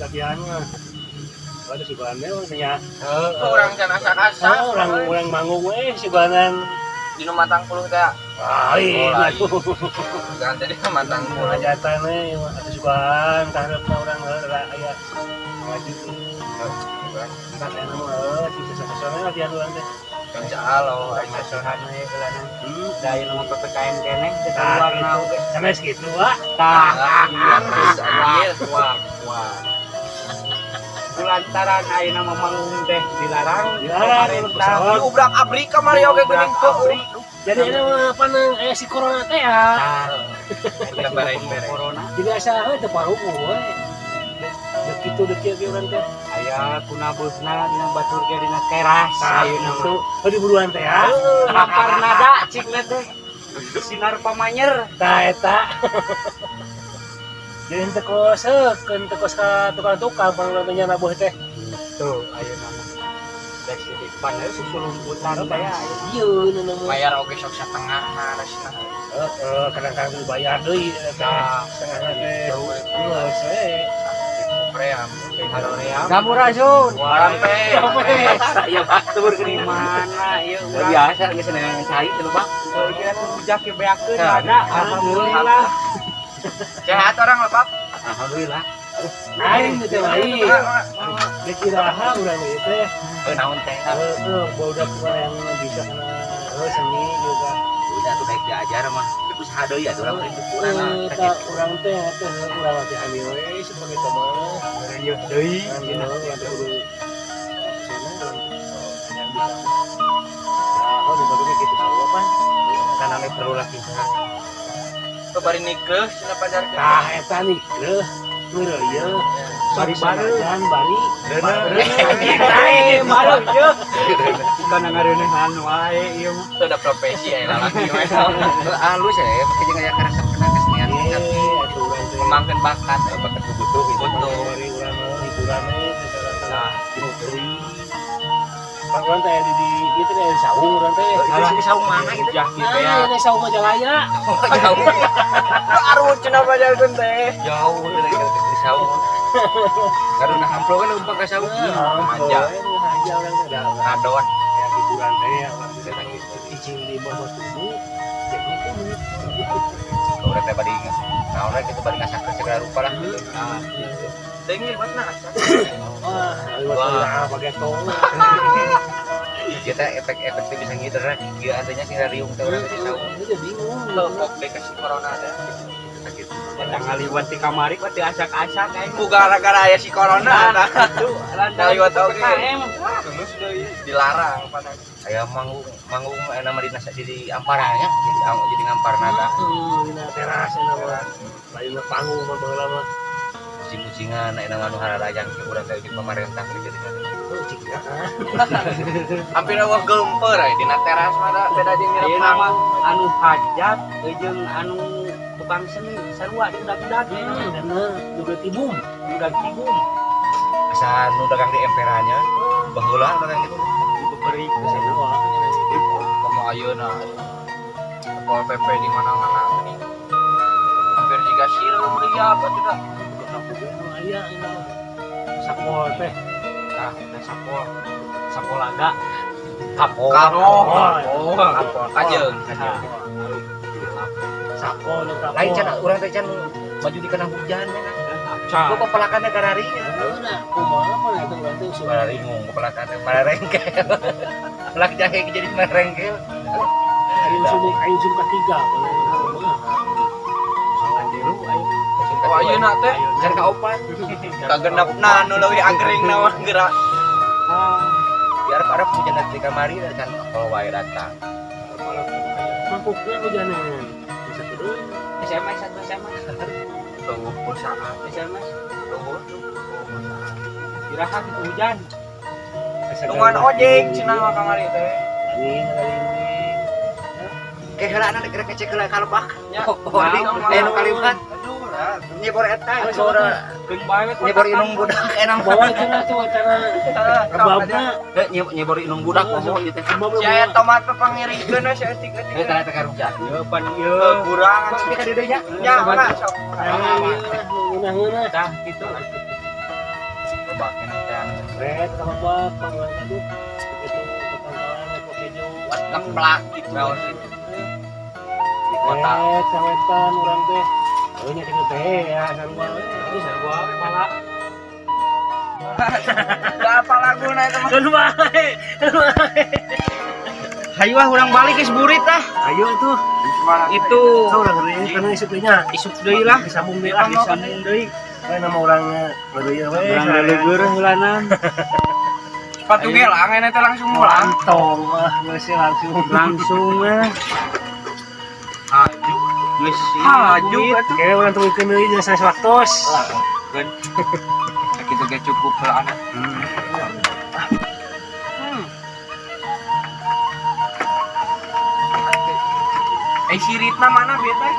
latihan mah. Ada si Banel nya. Orang can asak-asak. Orang manggung si Banan Di Matang Puluh teh. iya tuh. Ganti di Matang Puluh. Hajatan ada sukaan karepna urang aya ngaji. Kan mah si sesana latihan urang teh. Insyaallah aya Sohana ya kelana. Daya nama PPKM keneh kita luarna oge. Sanes gitu, Wak. Tah, Iya, wah. Kulantaran ayeuna manggung teh dilarang pemerintah. Diubrak abrik kamari oge geuning teu. Jadi ini mah panang si corona teh ya. Kita beres-beres. Corona Jadi asa teu paruh we. Dek kitu dek kieu urang teh. aya kunabusna dina batur ge dina teras ayeuna Itu mah. di buruan teh ya. Lapar nada cik teh. Sinar pamanyer. Tah eta. Jadi teu kosekeun teu kos ka tukang-tukang pangleunya nabuh teh. Tuh ayeuna mah. Dek sidik paneus susulumputan teh aya. Ieu nu mah. Bayar oge sok satengah harusna. Kadang-kadang dibayar deui eta setengahna teh. Geus we. Pream. Haroream. Sampurasun. Sampai. Aya batur geuning mana ieu urang. Biasa geus neangan cai teh Bang. Ieu teh bujak ge beakeun ada. Alhamdulillah. Sehat orang lah, Pak. Alhamdulillah. Aing teh baik. Dikiraha urang ieu teh. Naon teh? Budak yang bisa kana seni juga. Udah tuh baik diajar mah. Terus hadeui ya urang teh kurang. Tak urang teh urang latihan we sebagai teman. Ieu deui. Yang kudu sana yang bisa. Oh, dibagi gitu sama pan. Karena me perlu latihan. Tuh bari nikah cenah pajarkeun. Tah eta nih Ngeureuyeun. Bari sanajan bari. Malu ieu. Kana ngareunehan wae ieu mah. Itu udah profesi ya lalaki we. Halus ya, pakai jeung aya karakter kena kesenian tapi Atuh urang teh. Mengangkeun bakat. bakat butuh itu. Bari urang hiburan teh deui. Urang teh di ieu teh di saung urang teh. Halus di saung mana gitu? Jah Nah, ini saung Majalaya. Jauh. Aruh cenah pajarkeun teh. Jauh dari di saung. Karena hamplo kan umpang ke saung. Aja. Aja urang teh dah. Adon. Ya hiburan teh ya urang teh cicing di bawah tubuh. Jadi itu Urang teh bari naon kita bari ngasakeun segala rupa lah. Tinggi buat nasa. wah, wah pakai tong. Kita efek-efek itu bisa gitu kan. Dia artinya sinarium teh urang di saung. Itu bingung. Lopok deh kasih corona ada. Gitu. Pada ngaliwat di kamari kok diasak-asak aing. Ku gara-gara aya si corona ada. Aduh, Ngaliwat oge. PPKM. Terus deui dilarang panas. Aya manggung nama di amparanya jadi ngampar nada. Dina teras nama. Lain panggung mah baheula mah. Mucing-mucingan aya nu hararajang ke urang teh di pemerintah jadi Oh, cik. Hampir awak geumpeur aya dina teras mah da beda jeung Ieu nirep nama panggung. anu hajat jeung anu tukang seni sarua di budak-budak Karena juga tibum. budak tibum asa nu dagang di emperanya baheula dagang gitu. diberi Kesana wah. Komo ayeuna. Pol PP di mana-mana geuning. Hampir jiga sireum deui apa tidak. Aya ini. Sapol teh. nah teh sapolaga Kapol. Oh, kajeung. Sapol nu kapol. Lain can urang teh can maju di kena hujan cenah. Ku kepelakannya kararinya. Nah, kumaha mah itu berarti Para ringung kepelakannya para rengkel. Pelak jahe jadi merengkel. Ayo sum ketiga Oh ayeuna teh Can kaopat. kagenepna nu leuwih agring na mah geura. Biar para hujan di kamari dan can kalau wae datang. mangkuknya hujanan. Bisa turun. SMS atau SMS Tuh perusahaan. SMS Tuh. kirakan itu hujan Tungan ojek cenah mah kamari teh. Kayak heula anak kira kecek heula kalebak. Ya. Nu kaliukan. Nyebor eta saudara keun bae nyebor inung budak enang Bawa cenah tuh acara kebabna. nyebor inung budak ngomong gitu. Saya tomat pangirikeun we saeutik-eutik. Eta eta karuja. ieu pan ieu Kurang Tapi ka dieu nya. nya mana sok. Ngeunah-ngeunah. tah kitu bakin teh. Red sama buat panggilan tadi. Begitu ketangkalan ke keju. Ngeplak gitu. Di kota. Red sama ikan orang teh. Oh nya kitu teh ya sarua. Ini sarua we malah. Apa laguna itu mah? Sun bae. Hayu ah urang balik geus burit ah. Ayo tuh. Itu Kau udah ngeri karena isuk nya. isuk deui lah. Disambung deui lah, disambung deui. Kayak nama orang ngeri we. Urang leugur heulanan. Sepatu gelang aya teh langsung mulang. Mantong mah geus langsung. Langsung mah. Haju. Geus Haju atuh. Kayak orang tunggukeun deui jeung waktos. Kan. Kitu ge cukup lah anak. Siritna mana beta?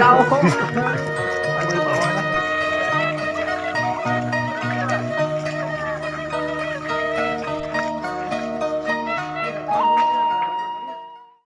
Jauh.